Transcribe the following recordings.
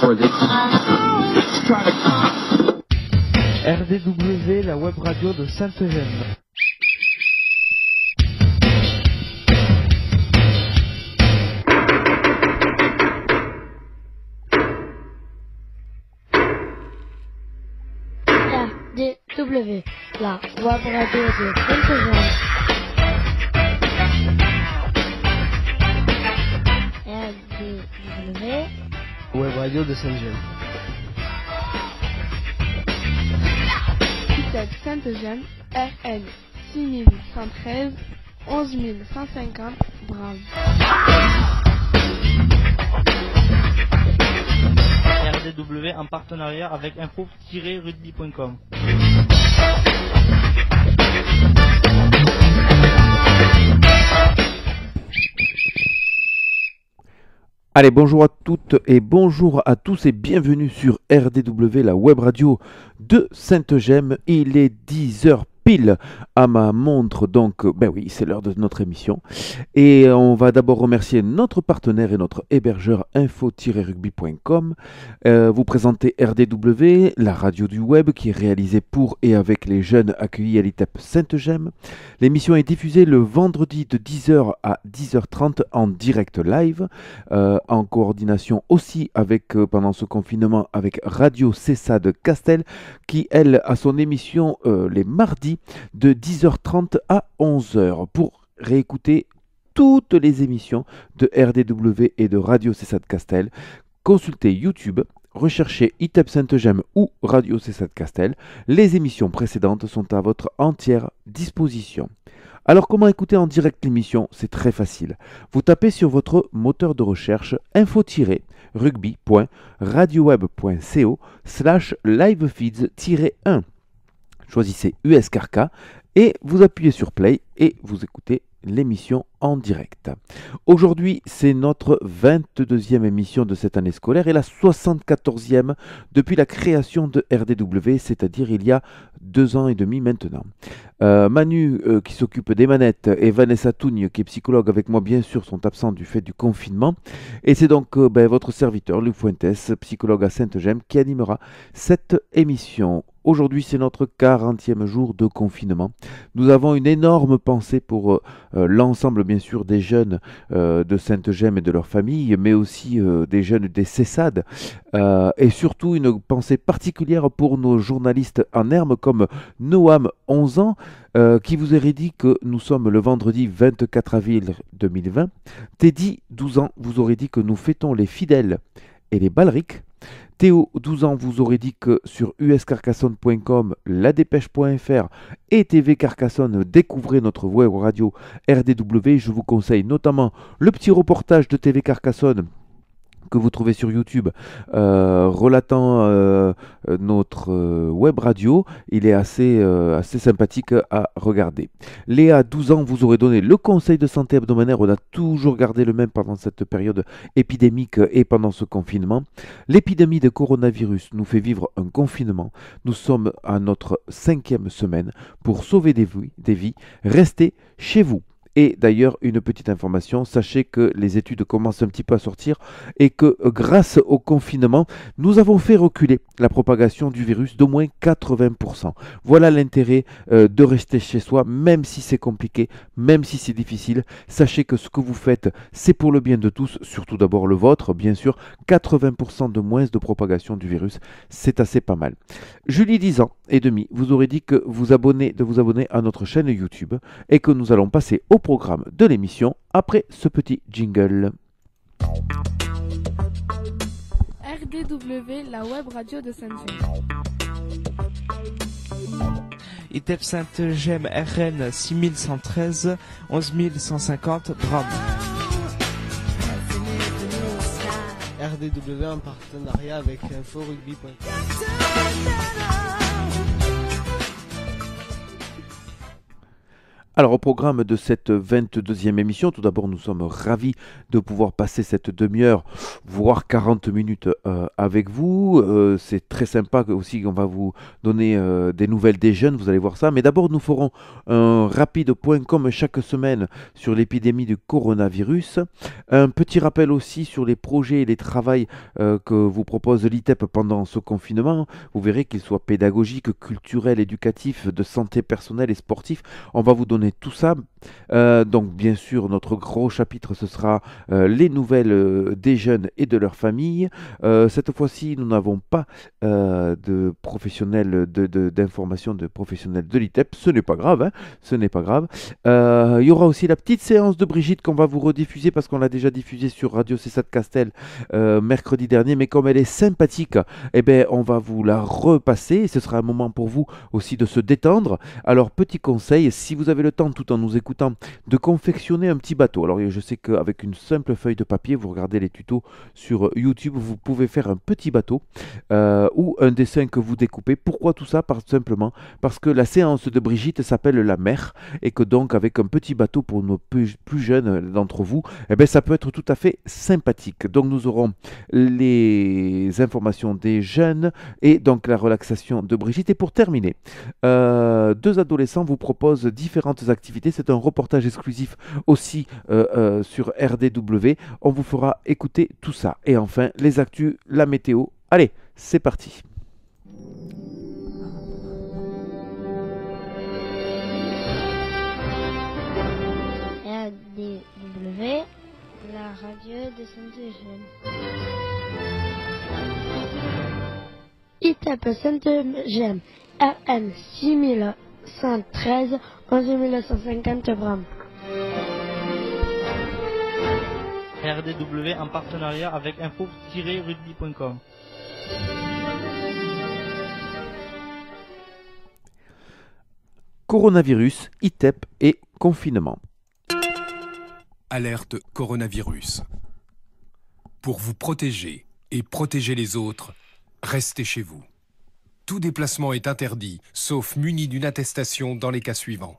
RDW, la web radio de Sainte-Gemme. RDW, la web radio de Sainte-Gemme. RDW, Web radio de Sainte-Gemme. Sainte-Gemme, RN 6113 11150 Brave. RDW en partenariat avec info-rugby.com. Allez, bonjour à toutes et bonjour à tous et bienvenue sur RDW, la web radio de Sainte-Gemme. Il est 10h pile à ma montre, donc ben oui, c'est l'heure de notre émission. Et on va d'abord remercier notre partenaire et notre hébergeur info-rugby.com. Vous présentez RDW, la radio du web qui est réalisée pour et avec les jeunes accueillis à l'ITEP Sainte-Gemme. L'émission est diffusée le vendredi de 10h à 10h30 en direct live, en coordination aussi avec, pendant ce confinement, avec Radio Cessade Castel, qui elle a son émission les mardis de 10h30 à 11h pour réécouter toutes les émissions de RDW et de Radio Cessade Castel. Consultez YouTube, recherchez ITEP Sainte-Gemme ou Radio Cessade Castel. Les émissions précédentes sont à votre entière disposition. Alors comment écouter en direct l'émission? C'est très facile. Vous tapez sur votre moteur de recherche info-rugby.radioweb.co/livefeeds-1. Choisissez USKRK et vous appuyez sur Play et vous écoutez l'émission en direct. Aujourd'hui, c'est notre 22e émission de cette année scolaire et la 74e depuis la création de RDW, c'est-à-dire il y a 2 ans et demi maintenant. Manu, qui s'occupe des manettes, et Vanessa Tougne, qui est psychologue avec moi, bien sûr, sont absents du fait du confinement. Et c'est donc votre serviteur, Luc Fuentes, psychologue à Sainte-Gemme, qui animera cette émission. Aujourd'hui, c'est notre 40e jour de confinement. Nous avons une énorme pensée pour l'ensemble, bien sûr, des jeunes de Sainte-Gemme et de leurs familles, mais aussi des jeunes des Cessades. Et surtout, une pensée particulière pour nos journalistes en herbe, comme Noam, 11 ans, qui vous aurait dit que nous sommes le vendredi 24 avril 2020. Teddy, 12 ans, vous aurait dit que nous fêtons les fidèles et les balriques. Théo, 12 ans, vous aurait dit que sur uscarcassonne.com, ladépêche.fr et TV Carcassonne, découvrez notre web radio RDW. Je vous conseille notamment le petit reportage de TV Carcassonne que vous trouvez sur YouTube, relatant notre web radio. Il est assez sympathique à regarder. Léa, 12 ans, vous aurez donné le conseil de santé hebdomadaire. On a toujours gardé le même pendant cette période épidémique et pendant ce confinement. L'épidémie de coronavirus nous fait vivre un confinement. Nous sommes à notre 5e semaine pour sauver des vies. Restez chez vous. Et d'ailleurs, une petite information, sachez que les études commencent un petit peu à sortir et que grâce au confinement, nous avons fait reculer la propagation du virus d'au moins 80%. Voilà l'intérêt de rester chez soi, même si c'est compliqué, même si c'est difficile. Sachez que ce que vous faites, c'est pour le bien de tous, surtout d'abord le vôtre, bien sûr. 80% de moins de propagation du virus, c'est assez pas mal. Julie, 10 ans et demi, vous aurez dit que de vous abonner à notre chaîne YouTube et que nous allons passer au programme de l'émission après ce petit jingle. RDW, la web radio de Sainte-Gemme. ITEP Sainte-Gemme, RN 6113 11150 Drame. RDW en partenariat avec info-rugby.com. Alors, au programme de cette 22e émission, tout d'abord, nous sommes ravis de pouvoir passer cette demi-heure, voire 40 minutes avec vous. C'est très sympa aussi, on va vous donner des nouvelles des jeunes, vous allez voir ça. Mais d'abord, nous ferons un rapide point, comme chaque semaine, sur l'épidémie du coronavirus. Un petit rappel aussi sur les projets et les travaux que vous propose l'ITEP pendant ce confinement. Vous verrez qu'ils soient pédagogiques, culturels, éducatifs, de santé personnelle et sportifs. On va vous donner tout ça. Donc bien sûr, notre gros chapitre, ce sera les nouvelles des jeunes et de leurs familles. Cette fois-ci, nous n'avons pas de professionnels d'information de professionnels de l'ITEP. Ce n'est pas grave, hein, ce n'est pas grave. Il y aura aussi la petite séance de Brigitte qu'on va vous rediffuser parce qu'on l'a déjà diffusée sur Radio C7 Castel mercredi dernier. Mais comme elle est sympathique, eh ben, on va vous la repasser. Ce sera un moment pour vous aussi de se détendre. Alors, petit conseil, si vous avez le temps, tout en nous écoutant, de confectionner un petit bateau. Alors, je sais qu'avec une simple feuille de papier, vous regardez les tutos sur YouTube, vous pouvez faire un petit bateau ou un dessin que vous découpez. Pourquoi tout ça? Simplement parce que la séance de Brigitte s'appelle la mer et que donc, avec un petit bateau pour nos plus jeunes d'entre vous, eh ben, ça peut être tout à fait sympathique. Donc, nous aurons les informations des jeunes et donc la relaxation de Brigitte. Et pour terminer, deux adolescents vous proposent différentes activités. C'est un reportage exclusif aussi sur RDW. On vous fera écouter tout ça. Et enfin, les actus, la météo. Allez, c'est parti. RDW, la radio de Sainte-Eugène. ITEP Sainte-Eugène, RN 6113, 11950 Bram. RDW en partenariat avec info-rugby.com. Coronavirus, ITEP et confinement. Alerte coronavirus. Pour vous protéger et protéger les autres, restez chez vous. Tout déplacement est interdit, sauf muni d'une attestation dans les cas suivants.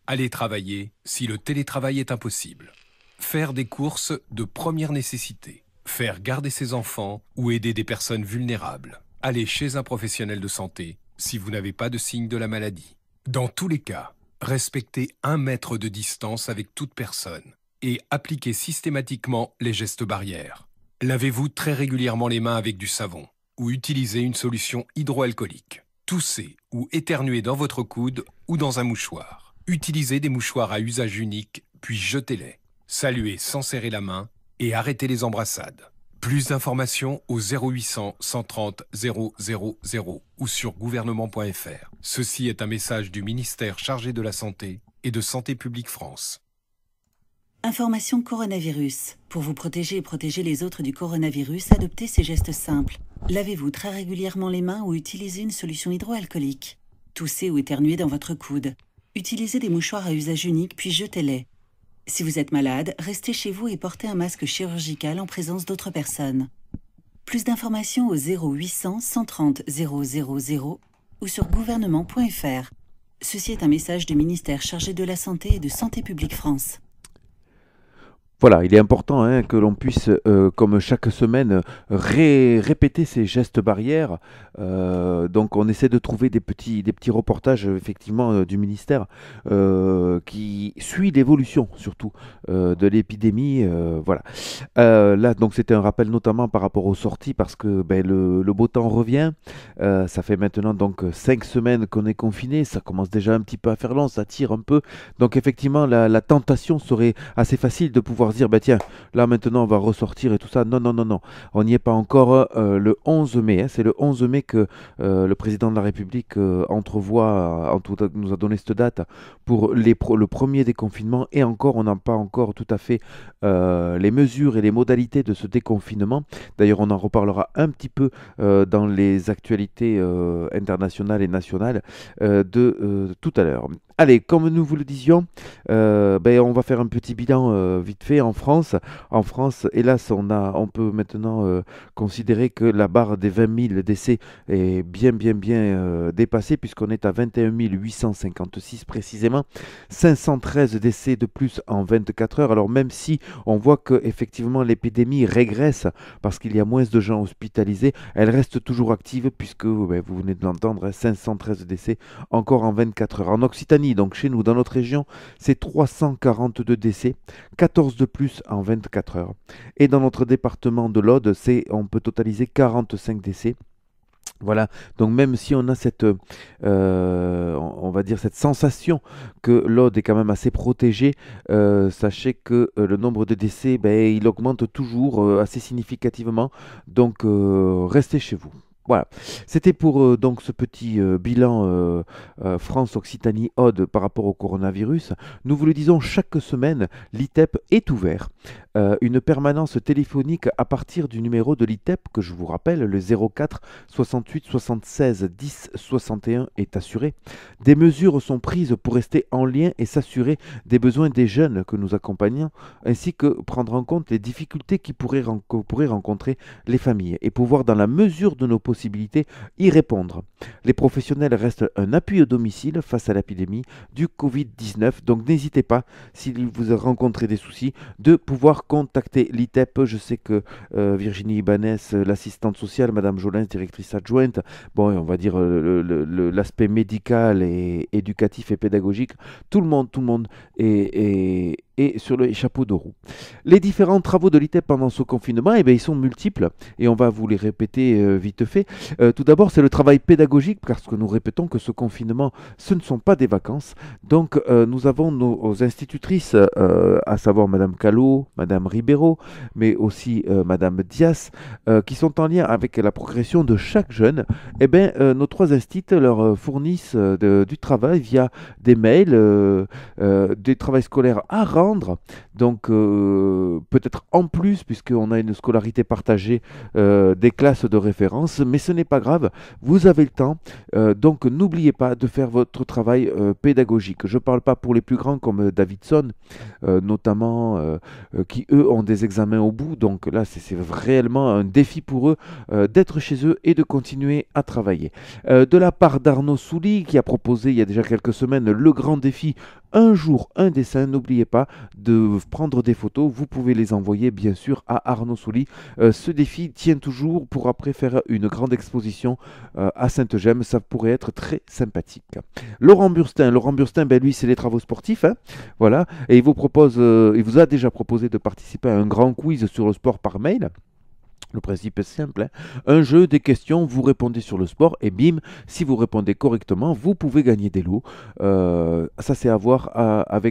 Aller travailler si le télétravail est impossible. Faire des courses de première nécessité. Faire garder ses enfants ou aider des personnes vulnérables. Aller chez un professionnel de santé si vous n'avez pas de signe de la maladie. Dans tous les cas, respectez 1 mètre de distance avec toute personne et appliquez systématiquement les gestes barrières. Lavez-vous très régulièrement les mains avec du savon ou utilisez une solution hydroalcoolique. Toussez ou éternuez dans votre coude ou dans un mouchoir. Utilisez des mouchoirs à usage unique, puis jetez-les. Saluez sans serrer la main et arrêtez les embrassades. Plus d'informations au 0800 130 000 ou sur gouvernement.fr. Ceci est un message du ministère chargé de la Santé et de Santé publique France. Information coronavirus. Pour vous protéger et protéger les autres du coronavirus, adoptez ces gestes simples. Lavez-vous très régulièrement les mains ou utilisez une solution hydroalcoolique. Toussez ou éternuez dans votre coude. Utilisez des mouchoirs à usage unique puis jetez-les. Si vous êtes malade, restez chez vous et portez un masque chirurgical en présence d'autres personnes. Plus d'informations au 0800 130 000 ou sur gouvernement.fr. Ceci est un message du ministère chargé de la Santé et de Santé publique France. Voilà, il est important que l'on puisse, comme chaque semaine, répéter ces gestes barrières. Donc on essaie de trouver des petits reportages effectivement du ministère qui suit l'évolution surtout de l'épidémie. Voilà. Là donc c'était un rappel notamment par rapport aux sorties parce que le beau temps revient. Ça fait maintenant donc 5 semaines qu'on est confiné. Ça commence déjà un petit peu à faire long, ça tire un peu. Donc effectivement la tentation serait assez facile de pouvoir dire tiens, là maintenant on va ressortir et tout ça. Non, on n'y est pas encore. Le 11 mai, c'est le 11 mai que le président de la République entrevoit, en tout cas nous a donné cette date pour le premier déconfinement et encore on n'a pas encore tout à fait les mesures et les modalités de ce déconfinement. D'ailleurs on en reparlera un petit peu dans les actualités internationales et nationales de tout à l'heure. Allez, comme nous vous le disions, on va faire un petit bilan vite fait en France. En France, hélas, on peut maintenant considérer que la barre des 20 000 décès est bien dépassée, puisqu'on est à 21 856 précisément, 513 décès de plus en 24 heures. Alors même si on voit que effectivement l'épidémie régresse parce qu'il y a moins de gens hospitalisés, elle reste toujours active, puisque vous venez de l'entendre, 513 décès encore en 24 heures. En Occitanie, donc chez nous, dans notre région, c'est 342 décès, 14 de plus en 24 heures. Et dans notre département de l'Aude, on peut totaliser 45 décès. Voilà, donc même si on a cette, on va dire cette sensation que l'Aude est quand même assez protégée, sachez que le nombre de décès, il augmente toujours assez significativement, donc restez chez vous. Voilà, c'était pour donc ce petit bilan France-Occitanie-Aude par rapport au coronavirus. Nous vous le disons, chaque semaine, l'ITEP est ouvert. Une permanence téléphonique à partir du numéro de l'ITEP, que je vous rappelle, le 04 68 76 10 61 est assuré. Des mesures sont prises pour rester en lien et s'assurer des besoins des jeunes que nous accompagnons, ainsi que prendre en compte les difficultés que pourraient rencontrer les familles et pouvoir, dans la mesure de nos possibilités, y répondre. Les professionnels restent un appui au domicile face à l'épidémie du Covid-19, donc n'hésitez pas, si vous rencontrez des soucis, de pouvoir contacter l'ITEP. Je sais que Virginie Ibanez, l'assistante sociale, Madame Jolins, directrice adjointe, on va dire l'aspect médical et éducatif et pédagogique, tout le monde est sur le chapeau de roue. Les différents travaux de l'ITEP pendant ce confinement, ils sont multiples et on va vous les répéter vite fait. Tout d'abord, c'est le travail pédagogique, parce que nous répétons que ce confinement, ce ne sont pas des vacances. Donc, nous avons nos institutrices, à savoir Madame Callot, Madame Ribeiro, mais aussi Madame Dias, qui sont en lien avec la progression de chaque jeune. Nos 3 instituts leur fournissent du travail via des mails, des travails scolaires à rendre. Donc peut-être en plus, puisqu'on a une scolarité partagée, des classes de référence, mais ce n'est pas grave, vous avez le temps, donc n'oubliez pas de faire votre travail pédagogique. Je ne parle pas pour les plus grands comme Davidson, notamment, qui eux ont des examens au bout, donc là c'est réellement un défi pour eux d'être chez eux et de continuer à travailler. De la part d'Arnaud Souli, qui a proposé il y a déjà quelques semaines le grand défi un jour, un dessin, n'oubliez pas de prendre des photos, vous pouvez les envoyer bien sûr à Arnaud Souli. Ce défi tient toujours pour après faire une grande exposition à Sainte-Gemme, ça pourrait être très sympathique. Laurent Burstin, lui c'est les travaux sportifs, voilà, et il vous a déjà proposé de participer à un grand quiz sur le sport par mail. Le principe est simple, un jeu, des questions, vous répondez sur le sport et bim, si vous répondez correctement, vous pouvez gagner des lots. Ça c'est à voir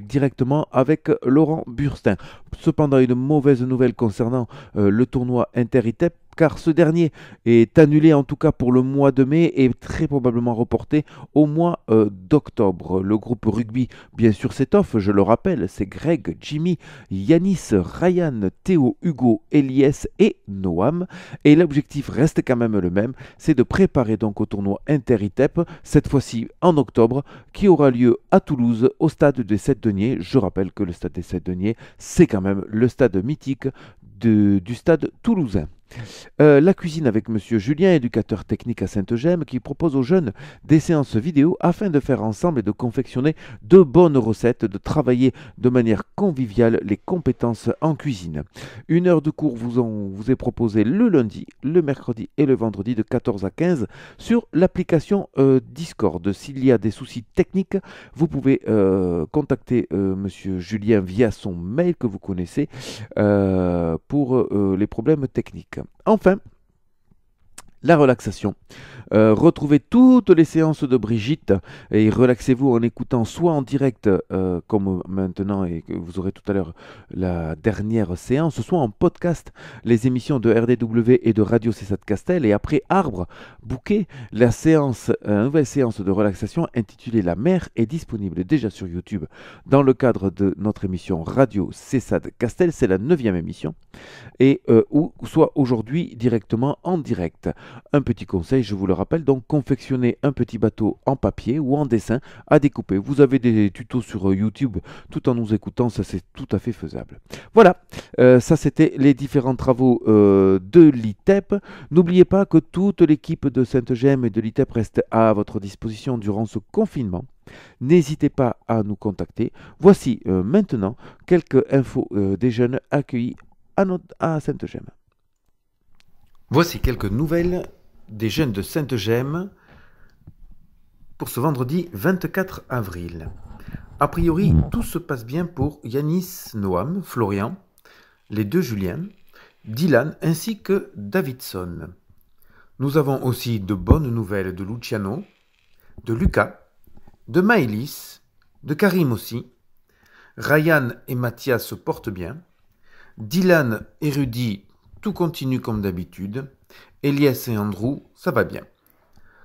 directement avec Laurent Burstin. Cependant, une mauvaise nouvelle concernant le tournoi Inter-ITEP, car ce dernier est annulé en tout cas pour le mois de mai et très probablement reporté au mois d'octobre. Le groupe rugby, bien sûr, c'est off, je le rappelle, c'est Greg, Jimmy, Yanis, Ryan, Théo, Hugo, Elias et Noam. Et l'objectif reste quand même le même, c'est de préparer donc au tournoi Inter-ITEP, cette fois-ci en octobre, qui aura lieu à Toulouse au stade des Sept-Deniers. Je rappelle que le stade des Sept-Deniers, c'est quand même le stade mythique du stade toulousain. La cuisine avec Monsieur Julien, éducateur technique à Sainte-Gemme, qui propose aux jeunes des séances vidéo afin de faire ensemble et de confectionner de bonnes recettes, de travailler de manière conviviale les compétences en cuisine. 1 heure de cours vous est proposée le lundi, le mercredi et le vendredi de 14 à 15 sur l'application Discord. S'il y a des soucis techniques, vous pouvez contacter Monsieur Julien via son mail que vous connaissez pour les problèmes techniques. Enfin, la relaxation. Retrouvez toutes les séances de Brigitte et relaxez-vous en écoutant soit en direct comme maintenant et que vous aurez tout à l'heure la dernière séance, soit en podcast les émissions de RDW et de Radio Cessat Castel, et après Arbre Bouquet, la nouvelle séance de relaxation intitulée La mer est disponible déjà sur YouTube dans le cadre de notre émission Radio Cessat Castel, c'est la 9e émission, et ou soit aujourd'hui directement en direct. un petit conseil, je vous le rappelle, donc confectionnez un petit bateau en papier ou en dessin à découper. Vous avez des tutos sur YouTube tout en nous écoutant, ça c'est tout à fait faisable. Voilà, ça c'était les différents travaux de l'ITEP. N'oubliez pas que toute l'équipe de Sainte-Gemme et de l'ITEP reste à votre disposition durant ce confinement. N'hésitez pas à nous contacter. Voici maintenant quelques infos des jeunes accueillis à Sainte-Gemme. Voici quelques nouvelles des jeunes de Sainte-Gemme pour ce vendredi 24 avril. A priori, tout se passe bien pour Yanis, Noam, Florian, les deux Julien, Dylan ainsi que Davidson. Nous avons aussi de bonnes nouvelles de Luciano, de Lucas, de Maëlys, de Karim aussi. Ryan et Mathias se portent bien. Dylan et Rudy, tout continue comme d'habitude. Elias et Andrew, ça va bien.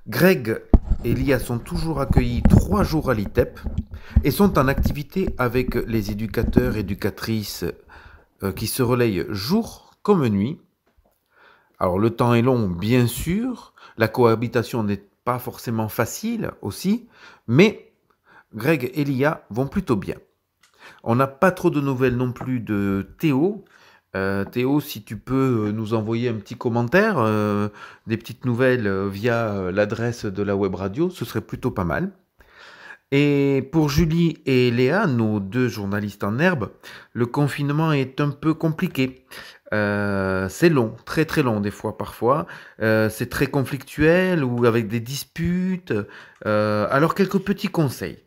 Greg et Lia sont toujours accueillis 3 jours à l'ITEP et sont en activité avec les éducateurs et éducatrices qui se relayent jour comme nuit. Alors le temps est long, bien sûr. La cohabitation n'est pas forcément facile aussi, mais Greg et Lia vont plutôt bien. On n'a pas trop de nouvelles non plus de Théo. Théo, si tu peux nous envoyer un petit commentaire, des petites nouvelles via l'adresse de la web radio, ce serait plutôt pas mal. Et pour Julie et Léa, nos 2 journalistes en herbe, le confinement est un peu compliqué. C'est long, très très long des fois parfois. C'est très conflictuel ou avec des disputes. Alors quelques petits conseils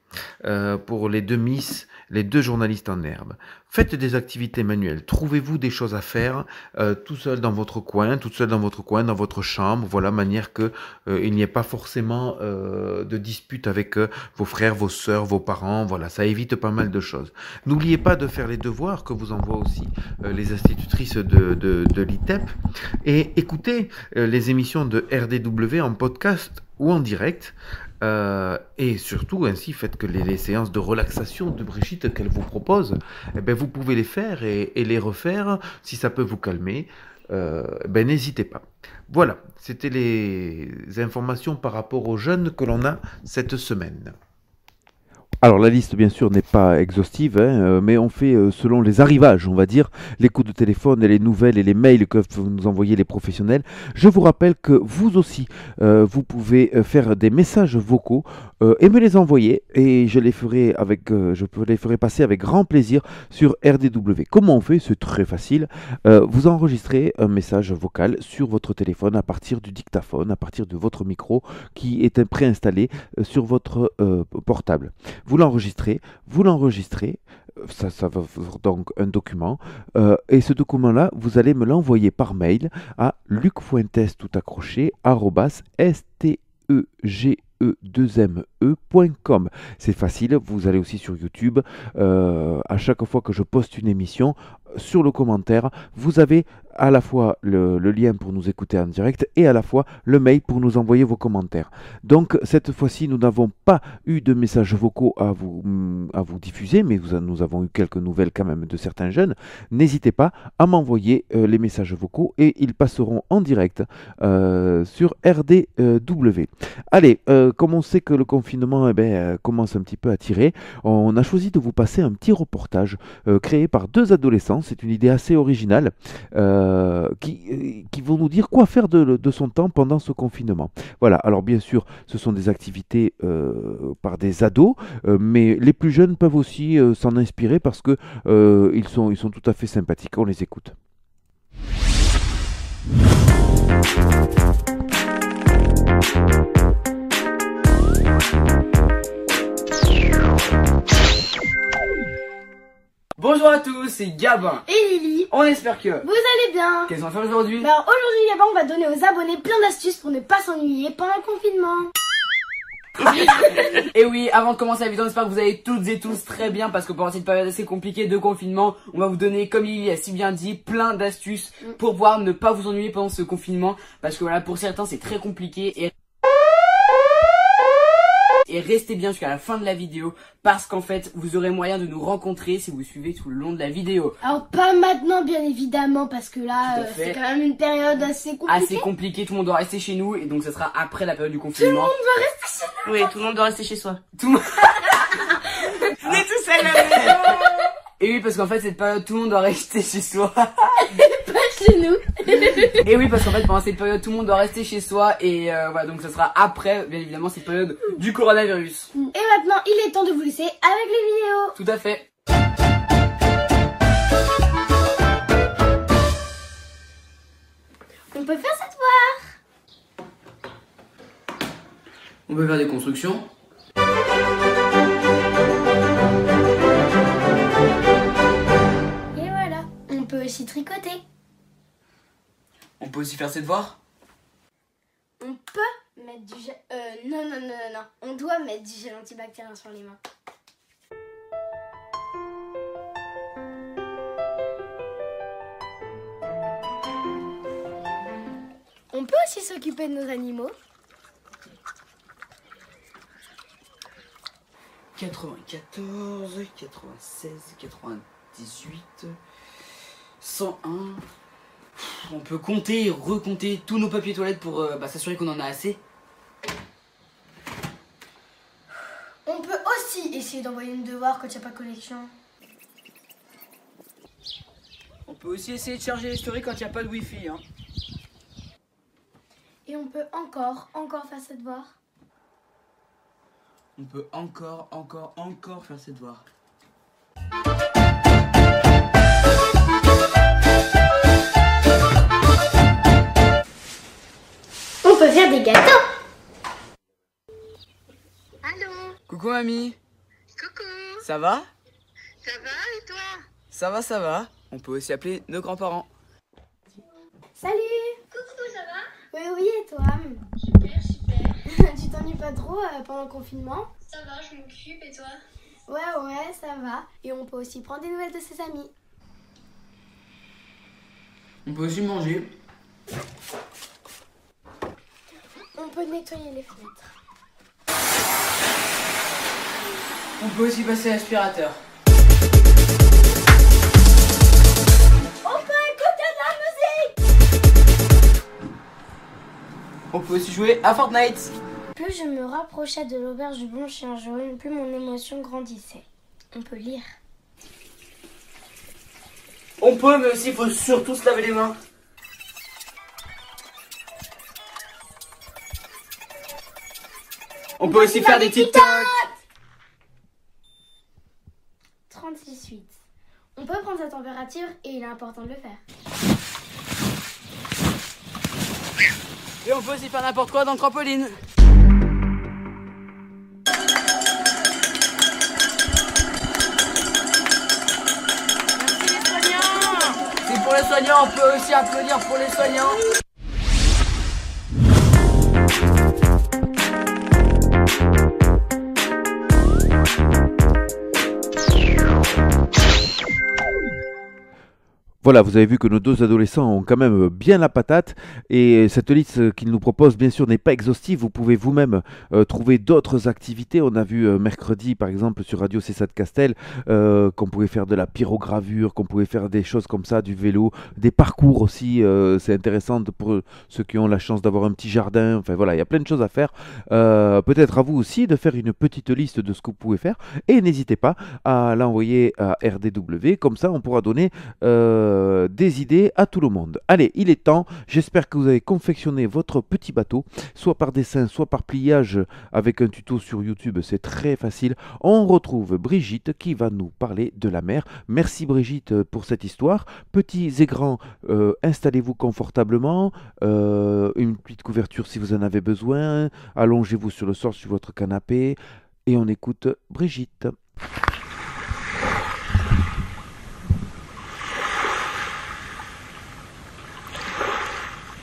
pour les 2 Miss, les 2 journalistes en herbe. Faites des activités manuelles. Trouvez-vous des choses à faire tout seul dans votre coin, toute seule dans votre coin, dans votre chambre. Voilà, manière que il n'y ait pas forcément de disputes avec vos frères, vos sœurs, vos parents. Voilà, ça évite pas mal de choses. N'oubliez pas de faire les devoirs que vous envoient aussi les institutrices de l'ITEP. Et écoutez les émissions de RDW en podcast ou en direct. Et surtout, ainsi, faites que les séances de relaxation de Brigitte qu'elle vous propose, eh ben, vous pouvez les faire et les refaire si ça peut vous calmer. Ben, n'hésitez pas. Voilà, c'était les informations par rapport aux jeunes que l'on a cette semaine. Alors la liste bien sûr n'est pas exhaustive, mais on fait selon les arrivages, on va dire, les coups de téléphone et les nouvelles et les mails que peuvent nous envoyer les professionnels. Je vous rappelle que vous aussi, vous pouvez faire des messages vocaux et me les envoyer, et je les ferai passer avec grand plaisir sur RDW. Comment on fait? C'est très facile. Vous enregistrez un message vocal sur votre téléphone à partir du dictaphone, à partir de votre micro qui est préinstallé sur votre portable. Vous l'enregistrez, ça va faire donc un document, et ce document-là, vous allez me l'envoyer par mail à lucfuentes tout accroché @stege2me.com. C'est facile, vous allez aussi sur YouTube. À chaque fois que je poste une émission, sur le commentaire, vous avez à la fois le lien pour nous écouter en direct et à la fois le mail pour nous envoyer vos commentaires. Donc cette fois-ci, nous n'avons pas eu de messages vocaux à vous diffuser, mais nous avons eu quelques nouvelles quand même de certains jeunes. N'hésitez pas à m'envoyer les messages vocaux et ils passeront en direct sur RDW. Allez, comme on sait que le confinement commence un petit peu à tirer, on a choisi de vous passer un petit reportage créé par 2 adolescents. C'est une idée assez originale qui vont nous dire quoi faire de son temps pendant ce confinement. Voilà, alors bien sûr, ce sont des activités par des ados, mais les plus jeunes peuvent aussi s'en inspirer parce que ils sont tout à fait sympathiques. On les écoute. Bonjour à tous, c'est Gabin et Lily. On espère que vous allez bien. Qu'est-ce qu'on va faire aujourd'hui? Aujourd'hui Gabin, on va donner aux abonnés plein d'astuces pour ne pas s'ennuyer pendant le confinement. Et oui, avant de commencer la vidéo, j'espère que vous allez toutes et tous très bien, parce que pendant cette période assez compliquée de confinement, on va vous donner, comme Lily a si bien dit, plein d'astuces pour pouvoir ne pas vous ennuyer pendant ce confinement, parce que voilà, pour certains c'est très compliqué et Et restez bien jusqu'à la fin de la vidéo parce qu'en fait vous aurez moyen de nous rencontrer si vous suivez tout le long de la vidéo. Alors pas maintenant bien évidemment parce que là c'est quand même une période assez compliquée. Assez compliquée, tout le monde doit rester chez nous et donc ça sera après la période du confinement. Tout le monde doit rester chez nous. Oui, tout le monde doit rester chez soi. Tout le monde. On est tous à la maison. Et oui, parce qu'en fait, cette période, tout le monde doit rester chez soi. Pas chez nous. Et oui, parce qu'en fait, pendant cette période, tout le monde doit rester chez soi. Et voilà, donc ça sera après, bien évidemment, cette période du coronavirus. Et maintenant, il est temps de vous laisser avec les vidéos. Tout à fait. On peut faire cette voir. On peut faire des constructions. Et voilà, on peut aussi tricoter. On peut aussi faire ses devoirs. On peut mettre du gel... non. On doit mettre du gel antibactérien sur les mains. On peut aussi s'occuper de nos animaux. 94, 96, 98, 101... On peut compter et recompter tous nos papiers toilettes pour s'assurer qu'on en a assez. On peut aussi essayer d'envoyer une devoir quand il n'y a pas de connexion. On peut aussi essayer de charger les stories quand il n'y a pas de wifi. Hein. Et on peut encore faire cette devoir. On peut encore faire ses devoirs. On peut faire des gâteaux. Allô? Coucou mamie. Coucou. Ça va? Ça va et toi? Ça va. On peut aussi appeler nos grands-parents. Salut. Coucou, ça va? Oui, et toi? Super. Tu t'ennuies pas trop pendant le confinement? Ça va, je m'occupe et toi? Ouais, ça va. Et on peut aussi prendre des nouvelles de ses amis. On peut aussi manger. On peut nettoyer les fenêtres. On peut aussi passer l'aspirateur. On peut écouter de la musique. On peut aussi jouer à Fortnite. Plus je me rapprochais de l'auberge du bon chien jaune, plus mon émotion grandissait. On peut lire. On peut, mais aussi il faut surtout se laver les mains. On peut aussi faire des TikTok. 36,8. On peut prendre sa température et il est important de le faire. Et on peut aussi faire n'importe quoi dans le trampoline. Merci les soignants. C'est pour les soignants, on peut aussi applaudir pour les soignants. Voilà, vous avez vu que nos deux adolescents ont quand même bien la patate et cette liste qu'ils nous proposent bien sûr n'est pas exhaustive, vous pouvez vous-même trouver d'autres activités. On a vu mercredi par exemple sur Radio Cessat Castel qu'on pouvait faire de la pyrogravure, qu'on pouvait faire des choses comme ça, du vélo, des parcours aussi, c'est intéressant pour ceux qui ont la chance d'avoir un petit jardin, enfin voilà, il y a plein de choses à faire. Peut-être à vous aussi de faire une petite liste de ce que vous pouvez faire et n'hésitez pas à l'envoyer à RDW, comme ça on pourra donner des idées à tout le monde. Allez, il est temps, j'espère que vous avez confectionné votre petit bateau, soit par dessin, soit par pliage avec un tuto sur YouTube, c'est très facile. On retrouve Brigitte qui va nous parler de la mer. Merci Brigitte pour cette histoire. Petits et grands, installez-vous confortablement, une petite couverture si vous en avez besoin, allongez-vous sur le sol sur votre canapé et on écoute Brigitte.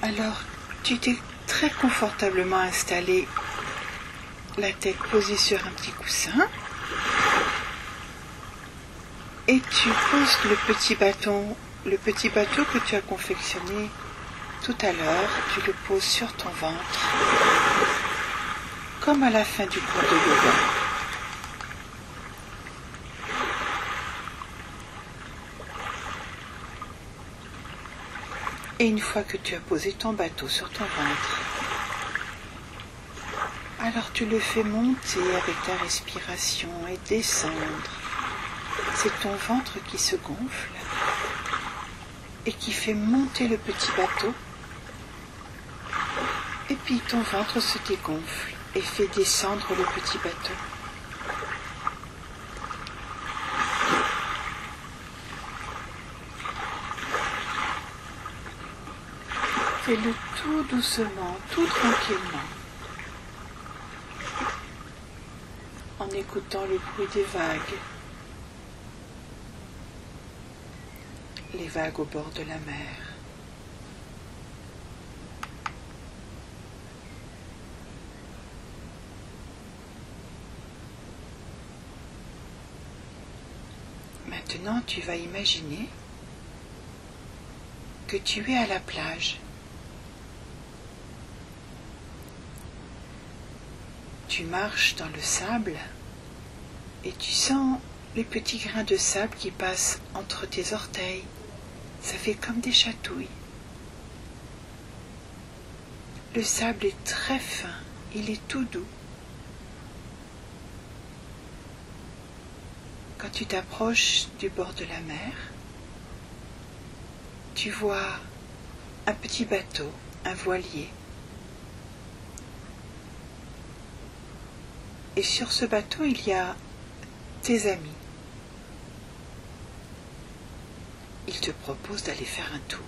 Alors, tu t'es très confortablement installé, la tête posée sur un petit coussin, et tu poses le petit bateau que tu as confectionné tout à l'heure, tu le poses sur ton ventre. comme à la fin du cours de yoga. Et une fois que tu as posé ton bateau sur ton ventre, alors tu le fais monter avec ta respiration et descendre. C'est ton ventre qui se gonfle et qui fait monter le petit bateau. Et puis ton ventre se dégonfle et fait descendre le petit bateau. Fais-le tout doucement, tout tranquillement, en écoutant le bruit des vagues, les vagues au bord de la mer. Maintenant, tu vas imaginer que tu es à la plage. Tu marches dans le sable et tu sens les petits grains de sable qui passent entre tes orteils. Ça fait comme des chatouilles. Le sable est très fin, il est tout doux. Quand tu t'approches du bord de la mer, tu vois un petit bateau, un voilier. Et sur ce bateau, il y a tes amis. Ils te proposent d'aller faire un tour.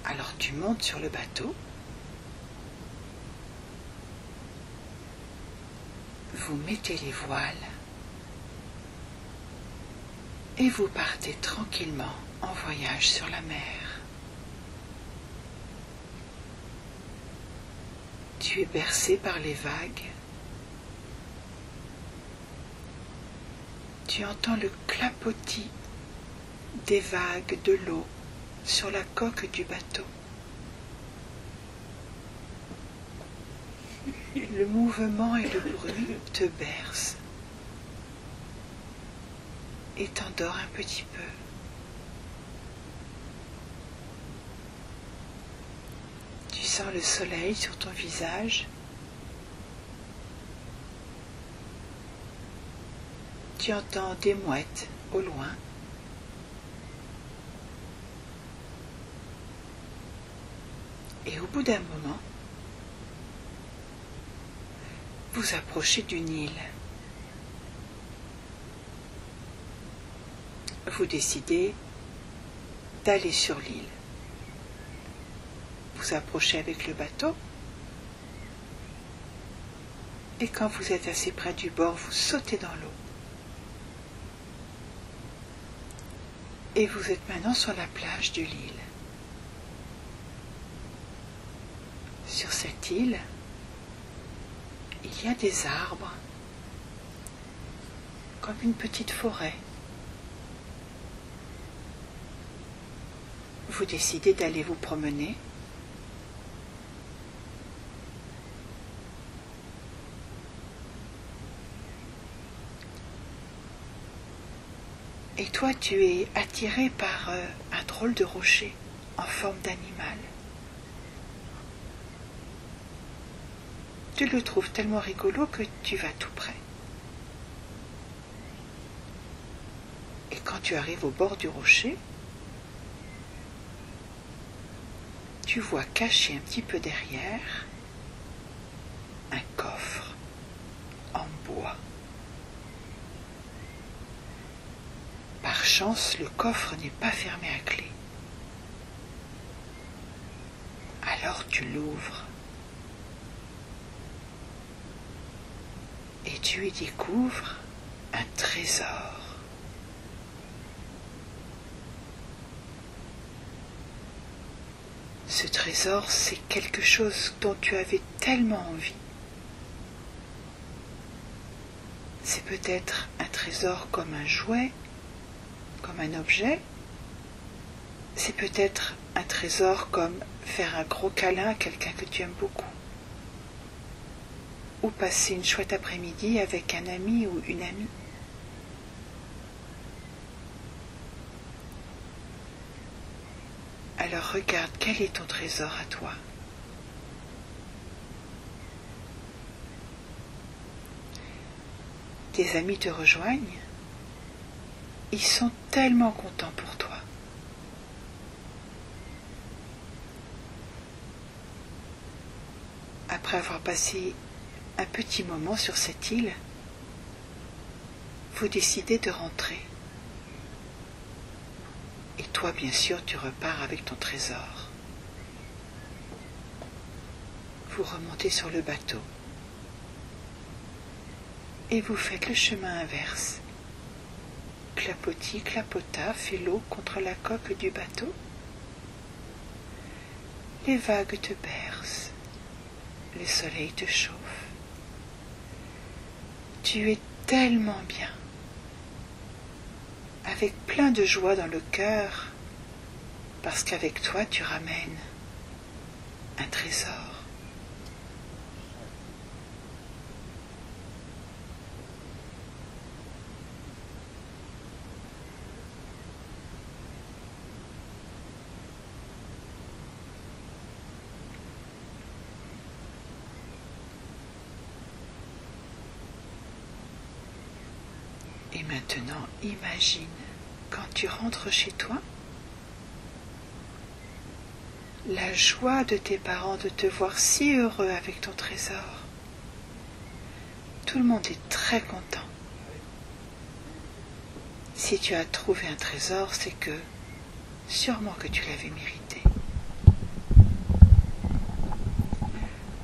Alors tu montes sur le bateau. Vous mettez les voiles. Et vous partez tranquillement en voyage sur la mer. Tu es bercé par les vagues. Tu entends le clapotis des vagues de l'eau sur la coque du bateau. Le mouvement et le bruit te bercent et t'endort un petit peu. Tu sens le soleil sur ton visage. Tu entends des mouettes au loin. Et au bout d'un moment, vous approchez d'une île. Vous décidez d'aller sur l'île. Vous approchez avec le bateau. Et quand vous êtes assez près du bord, vous sautez dans l'eau. Et vous êtes maintenant sur la plage de l'île. Sur cette île, il y a des arbres, comme une petite forêt. Vous décidez d'aller vous promener. Et toi, tu es attiré par un drôle de rocher en forme d'animal. Tu le trouves tellement rigolo que tu vas tout près. Et quand tu arrives au bord du rocher, tu vois caché un petit peu derrière un coffre en bois. Par chance, le coffre n'est pas fermé à clé. Alors tu l'ouvres. Et tu y découvres un trésor. Ce trésor, c'est quelque chose dont tu avais tellement envie. C'est peut-être un trésor comme un jouet, comme un objet, C'est peut-être un trésor comme faire un gros câlin à quelqu'un que tu aimes beaucoup. Ou passer une chouette après-midi avec un ami ou une amie. Alors regarde, quel est ton trésor à toi? Tes amis te rejoignent? Ils sont tellement contents pour toi. Après avoir passé un petit moment sur cette île, vous décidez de rentrer. Et toi, bien sûr, tu repars avec ton trésor. Vous remontez sur le bateau. Et vous faites le chemin inverse. Clapotis, clapota, fait l'eau contre la coque du bateau. Les vagues te bercent. Le soleil te chauffe. Tu es tellement bien. Avec plein de joie dans le cœur, parce qu'avec toi tu ramènes un trésor. Et maintenant, imagine, quand tu rentres chez toi, la joie de tes parents de te voir si heureux avec ton trésor. Tout le monde est très content. Si tu as trouvé un trésor, c'est que sûrement que tu l'avais mérité.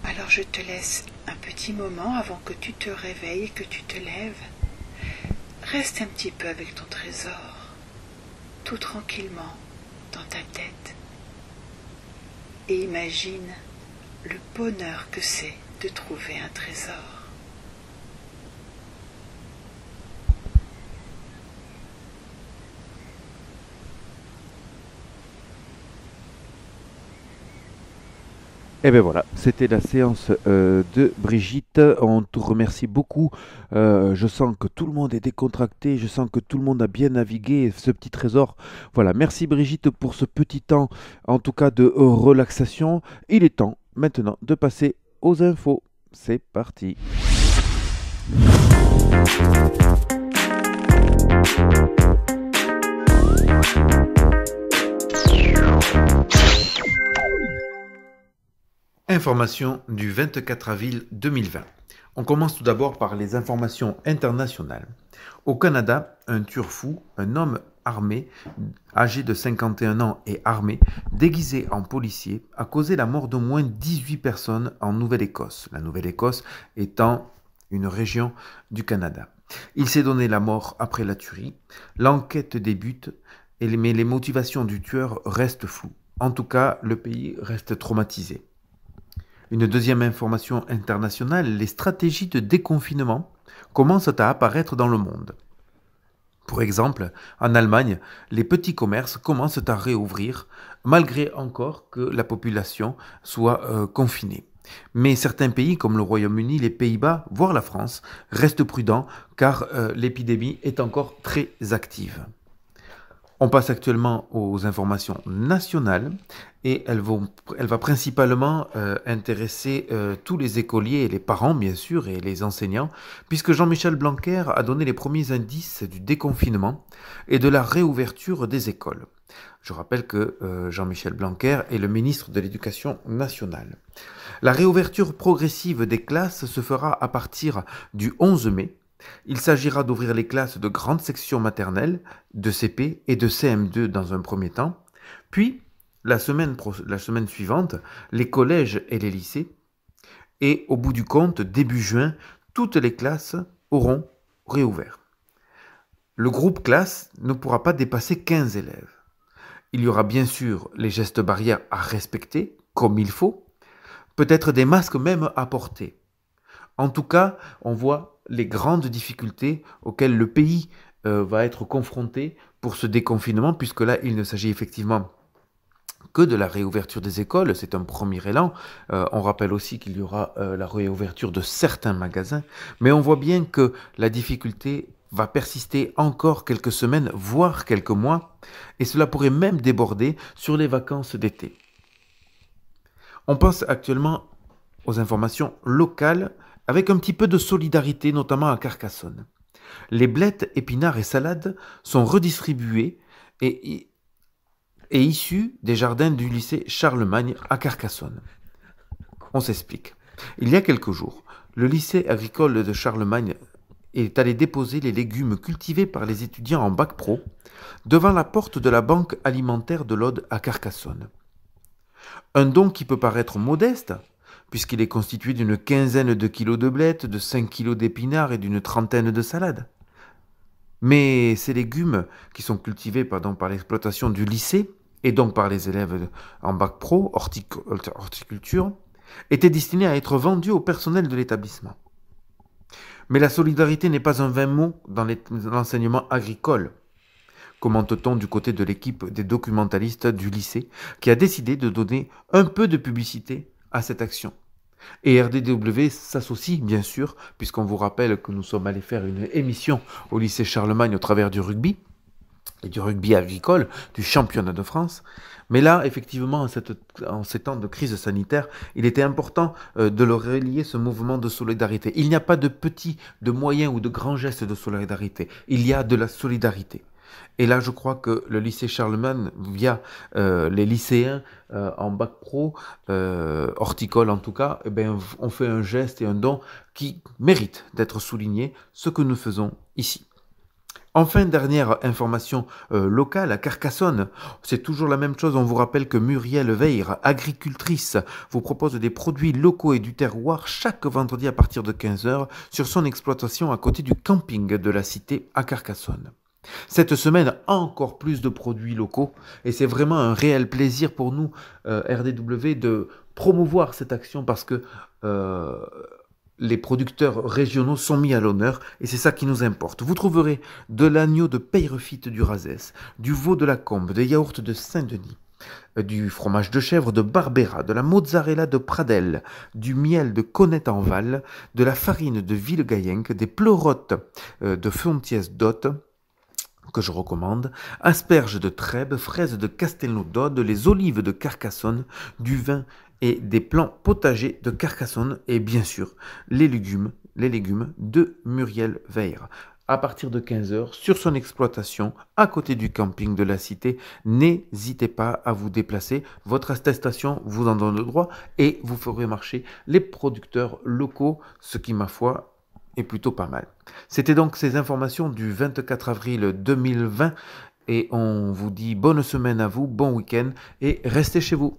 Alors je te laisse un petit moment avant que tu te réveilles et que tu te lèves. Reste un petit peu avec ton trésor, tout tranquillement, dans ta tête. Et imagine le bonheur que c'est de trouver un trésor. Et bien voilà, c'était la séance de Brigitte. On te remercie beaucoup. Je sens que tout le monde est décontracté. Je sens que tout le monde a bien navigué ce petit trésor. Voilà, merci Brigitte pour ce petit temps, en tout cas de relaxation. Il est temps maintenant de passer aux infos. C'est parti. Informations du 24 avril 2020. On commence tout d'abord par les informations internationales. Au Canada, un tueur fou, un homme armé, âgé de 51 ans et armé, déguisé en policier, a causé la mort d'au moins 18 personnes en Nouvelle-Écosse. La Nouvelle-Écosse étant une région du Canada. Il s'est donné la mort après la tuerie. L'enquête débute, mais les motivations du tueur restent floues. En tout cas, le pays reste traumatisé. Une deuxième information internationale, les stratégies de déconfinement commencent à apparaître dans le monde. Pour exemple, en Allemagne, les petits commerces commencent à réouvrir, malgré encore que la population soit confinée. Mais certains pays comme le Royaume-Uni, les Pays-Bas, voire la France, restent prudents car l'épidémie est encore très active. On passe actuellement aux informations nationales et elle va principalement intéresser tous les écoliers et les parents, bien sûr, et les enseignants, puisque Jean-Michel Blanquer a donné les premiers indices du déconfinement et de la réouverture des écoles. Je rappelle que Jean-Michel Blanquer est le ministre de l'Éducation nationale. La réouverture progressive des classes se fera à partir du 11 mai. Il s'agira d'ouvrir les classes de grande section maternelle, de CP et de CM2 dans un premier temps, puis la semaine suivante, les collèges et les lycées, et au bout du compte, début juin, toutes les classes auront réouvert. Le groupe classe ne pourra pas dépasser 15 élèves. Il y aura bien sûr les gestes barrières à respecter, comme il faut, peut-être des masques même à porter. En tout cas, on voit les grandes difficultés auxquelles le pays va être confronté pour ce déconfinement, puisque là, il ne s'agit effectivement que de la réouverture des écoles, c'est un premier élan. On rappelle aussi qu'il y aura la réouverture de certains magasins, mais on voit bien que la difficulté va persister encore quelques semaines, voire quelques mois, et cela pourrait même déborder sur les vacances d'été. On pense actuellement aux informations locales avec un petit peu de solidarité, notamment à Carcassonne. Les blettes, épinards et salades sont redistribués et issus des jardins du lycée Charlemagne à Carcassonne. On s'explique. Il y a quelques jours, le lycée agricole de Charlemagne est allé déposer les légumes cultivés par les étudiants en bac pro devant la porte de la banque alimentaire de l'Aude à Carcassonne. Un don qui peut paraître modeste, puisqu'il est constitué d'une quinzaine de kilos de blettes, de 5 kilos d'épinards et d'une trentaine de salades. Mais ces légumes, qui sont cultivés par l'exploitation du lycée, et donc par les élèves en bac pro, horticulture, étaient destinés à être vendus au personnel de l'établissement. Mais la solidarité n'est pas un vain mot dans l'enseignement agricole, commente-t-on du côté de l'équipe des documentalistes du lycée, qui a décidé de donner un peu de publicité à cette action. Et RDW s'associe, bien sûr, puisqu'on vous rappelle que nous sommes allés faire une émission au lycée Charlemagne au travers du rugby, et du rugby agricole, du championnat de France. Mais là, effectivement, en ces temps de crise sanitaire, il était important de leur relier ce mouvement de solidarité. Il n'y a pas de petits, de moyens ou de grands gestes de solidarité. Il y a de la solidarité. Et là, je crois que le lycée Charlemagne, via les lycéens en bac pro, horticole en tout cas, eh bien, on fait un geste et un don qui mérite d'être souligné, ce que nous faisons ici. Enfin, dernière information locale, à Carcassonne, c'est toujours la même chose. On vous rappelle que Muriel Veyre, agricultrice, vous propose des produits locaux et du terroir chaque vendredi à partir de 15 h sur son exploitation à côté du camping de la Cité à Carcassonne. Cette semaine, encore plus de produits locaux, et c'est vraiment un réel plaisir pour nous, RDW, de promouvoir cette action parce que les producteurs régionaux sont mis à l'honneur et c'est ça qui nous importe. Vous trouverez de l'agneau de Peyrefite du Razès, du veau de la Combe, des yaourts de Saint-Denis, du fromage de chèvre de Barbera, de la mozzarella de Pradelle, du miel de Connet-en-Val, de la farine de Villegayenque, des pleurotes de Fontiès-d'Hôte, que je recommande, asperges de Trèbes, fraises de Castelnau-d'Aude, les olives de Carcassonne, du vin et des plants potagers de Carcassonne et bien sûr les légumes de Muriel Veyre. À partir de 15 h sur son exploitation à côté du camping de la Cité, n'hésitez pas à vous déplacer. Votre attestation vous en donne le droit et vous ferez marcher les producteurs locaux, ce qui ma foi est plutôt pas mal. C'était donc ces informations du 24 avril 2020 et on vous dit bonne semaine à vous, bon week-end et restez chez vous.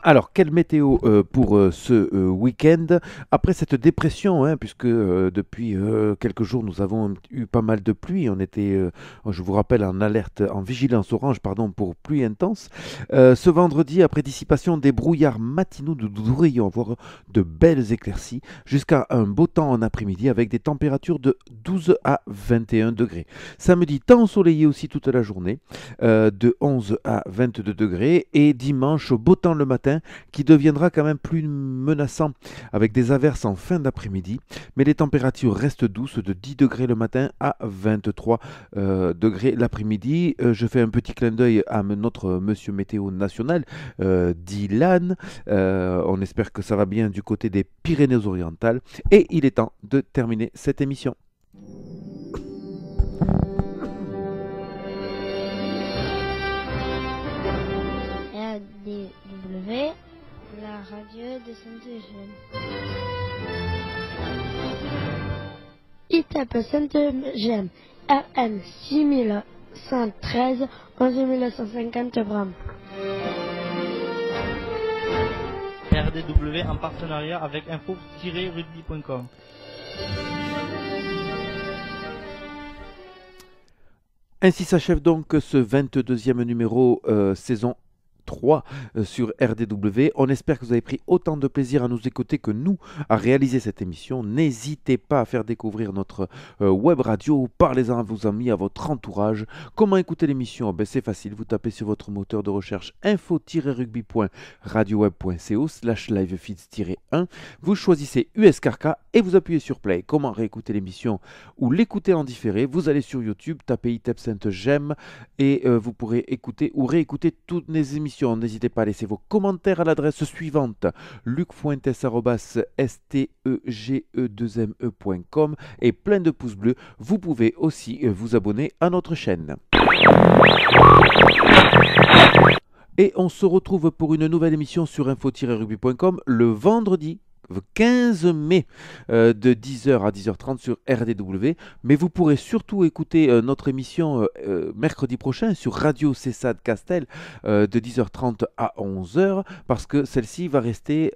Alors, quelle météo pour ce week-end après cette dépression, hein, puisque depuis quelques jours nous avons eu pas mal de pluie. On était, je vous rappelle, en alerte, en vigilance orange, pardon, pour pluie intense. Ce vendredi, après dissipation des brouillards matinaux, nous devrions avoir de belles éclaircies jusqu'à un beau temps en après-midi avec des températures de 12 à 21 degrés. Samedi, temps ensoleillé aussi toute la journée, de 11 à 22 degrés. Et dimanche, beau temps le matin, qui deviendra quand même plus menaçant avec des averses en fin d'après-midi, mais les températures restent douces de 10 degrés le matin à 23 degrés l'après-midi. Je fais un petit clin d'œil à notre monsieur météo national, Dylan. On espère que ça va bien du côté des Pyrénées-Orientales et il est temps de terminer cette émission. RDW, la radio de Sainte-Eugène. Il tape Sainte-Eugène, RN 6113, 11150 grammes. RDW en partenariat avec info-rugby.com. Ainsi s'achève donc ce 22e numéro saison 3 sur RDW. On espère que vous avez pris autant de plaisir à nous écouter que nous à réaliser cette émission. N'hésitez pas à faire découvrir notre web radio, parlez-en à vos amis, à votre entourage. Comment écouter l'émission? C'est facile, vous tapez sur votre moteur de recherche info-rugby.radioweb.co/livefeeds-1, vous choisissez USKRK et vous appuyez sur play. Comment réécouter l'émission ou l'écouter en différé? Vous allez sur YouTube, tapez ITEP Sainte-Gemme et vous pourrez écouter ou réécouter toutes les émissions. N'hésitez pas à laisser vos commentaires à l'adresse suivante: lucfuentes@stege2me.com et plein de pouces bleus. Vous pouvez aussi vous abonner à notre chaîne. Et on se retrouve pour une nouvelle émission sur info-rugby.com le vendredi 15 mai de 10h à 10h30 sur RDW. Mais vous pourrez surtout écouter notre émission mercredi prochain sur Radio Cessade Castel de 10h30 à 11h, parce que celle-ci va rester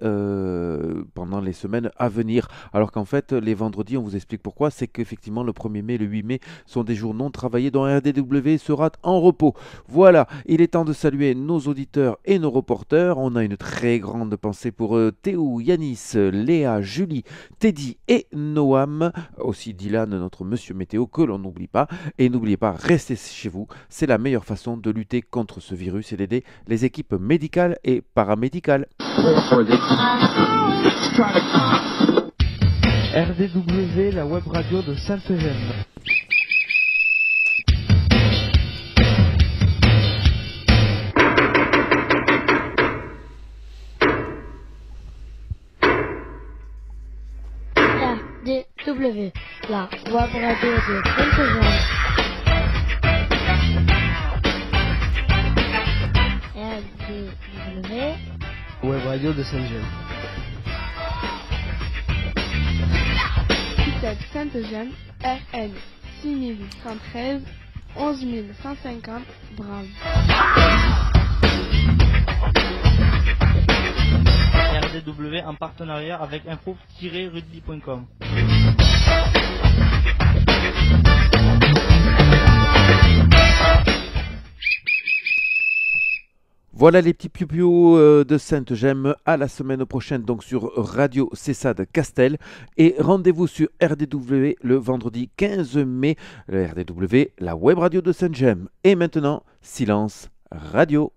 pendant les semaines à venir. Alors qu'en fait, les vendredis, on vous explique pourquoi. C'est qu'effectivement, le 1er mai et le 8 mai sont des jours non travaillés dont RDW sera en repos. Voilà, il est temps de saluer nos auditeurs et nos reporters. On a une très grande pensée pour Théo, Yanis, Léa, Julie, Teddy et Noam, aussi Dylan, notre monsieur météo, que l'on n'oublie pas. Et n'oubliez pas, restez chez vous, c'est la meilleure façon de lutter contre ce virus et d'aider les équipes médicales et paramédicales. RDW, la web radio de Sainte-Gemme. RDW, la web radio de Sainte-Gemme. RDW, web radio de Sainte-Gemme. ITEP Sainte-Gemme, RN 6113 11150 Braves. RDW en partenariat avec info-rugby.com. Voilà les petits piou-piou de Sainte-Gemme. À la semaine prochaine donc sur Radio Cessade Castel. Et rendez-vous sur RDW le vendredi 15 mai. Le RDW, la web radio de Sainte-Gemme. Et maintenant, silence radio.